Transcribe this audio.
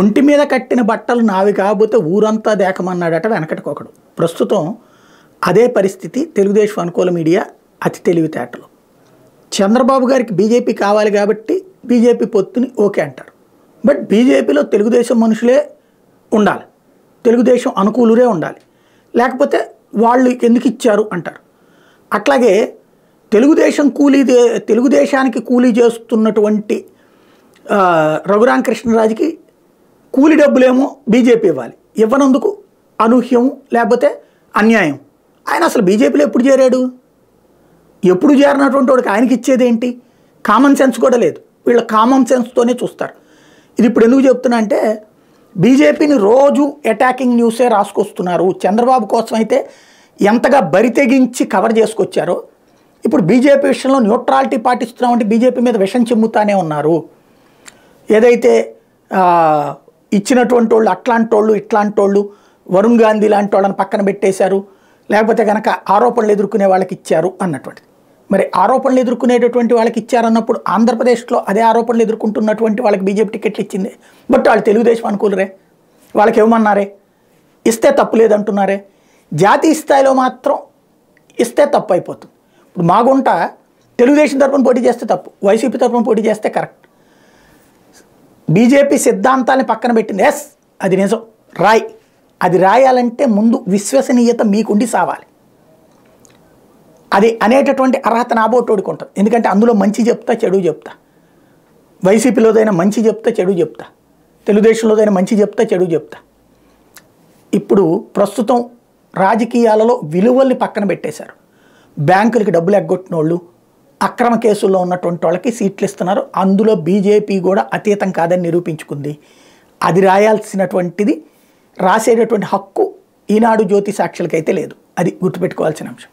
ఒంటి మీద కట్టిన బట్టలు నావి కాకపోతే ఊరంతా దేకమన్నాడట వెనకటికొకడు. ప్రస్తుతం అదే పరిస్థితి. తెలుగుదేశం అనుకూల మీడియా అతి తెలివితేటలు. చంద్రబాబు గారికి బీజేపీ కావాలి కాబట్టి బీజేపీ పొత్తుని ఓకే అంటారు. బట్ బీజేపీలో తెలుగుదేశం మనుషులే ఉండాలి, తెలుగుదేశం అనుకూలురే ఉండాలి, లేకపోతే వాళ్ళు ఎందుకు ఇచ్చారు అంటారు. అట్లాగే తెలుగుదేశానికి కూలీ చేస్తున్నటువంటి రఘురామకృష్ణరాజుకి కూలి డబ్బులేమో బీజేపీ ఇవ్వాలి, ఇవ్వనందుకు అనూహ్యం లేకపోతే అన్యాయం. ఆయన అసలు బీజేపీలో ఎప్పుడు చేరాడు? ఎప్పుడు చేరినటువంటి వాడికి ఆయనకి ఇచ్చేది ఏంటి? కామన్ సెన్స్ కూడా లేదు. వీళ్ళ కామన్ సెన్స్తోనే చూస్తారు. ఇది ఇప్పుడు ఎందుకు చెప్తున్నా అంటే, బీజేపీని రోజు అటాకింగ్ న్యూసే రాసుకొస్తున్నారు. చంద్రబాబు కోసం అయితే ఎంతగా బరి తెగించి కవర్ చేసుకొచ్చారో, ఇప్పుడు బీజేపీ విషయంలో న్యూట్రాలిటీ పాటిస్తున్నామంటే బీజేపీ మీద విషం చెమ్ముతానే ఉన్నారు. ఏదైతే ఇచ్చినటువంటి వాళ్ళు అట్లాంటి వాళ్ళు ఇట్లాంటి వాళ్ళు వరుణ్ గాంధీ లాంటి వాళ్ళని పక్కన పెట్టేశారు, లేకపోతే కనుక ఆరోపణలు ఎదుర్కొనే వాళ్ళకి ఇచ్చారు అన్నటువంటిది. మరి ఆరోపణలు ఎదుర్కొనేటటువంటి వాళ్ళకి ఇచ్చారన్నప్పుడు ఆంధ్రప్రదేశ్లో అదే ఆరోపణలు ఎదుర్కొంటున్నటువంటి వాళ్ళకి బీజేపీ టికెట్లు ఇచ్చింది. బట్ వాళ్ళు తెలుగుదేశం అనుకూలరే, వాళ్ళకి ఇవ్వమన్నారే, ఇస్తే తప్పు లేదంటున్నారే. జాతీయ స్థాయిలో మాత్రం ఇస్తే తప్పు అయిపోతుంది. ఇప్పుడు మాగుంట తెలుగుదేశం తరఫున పోటీ చేస్తే తప్పు, వైసీపీ తరఫున పోటీ చేస్తే కరెక్ట్. బీజేపీ సిద్ధాంతాన్ని పక్కన పెట్టింది, ఎస్ అది నిజం, రాయ్. అది రాయాలంటే ముందు విశ్వసనీయత మీకుండి సావాలి. అది అనేటటువంటి అర్హత నాబోటోడికి ఉంటుంది. ఎందుకంటే అందులో మంచి చెప్తా, చెడు చెప్తా. వైసీపీలోదైనా మంచి చెప్తా, చెడు చెప్తా. తెలుగుదేశంలోదైనా మంచి చెప్తా, చెడు చెప్తా. ఇప్పుడు ప్రస్తుతం రాజకీయాలలో విలువల్ని పక్కన పెట్టేశారు. బ్యాంకులకి డబ్బులు ఎగ్గొట్టిన వాళ్ళు, అక్రమ కేసుల్లో ఉన్నటువంటి వాళ్ళకి సీట్లు ఇస్తున్నారు. అందులో బీజేపీ కూడా అతీతం కాదని నిరూపించుకుంది. అది రాయాల్సినటువంటిది, రాసేటటువంటి హక్కు ఈనాడు జ్యోతి సాక్షులకైతే లేదు. అది గుర్తుపెట్టుకోవాల్సిన అంశం.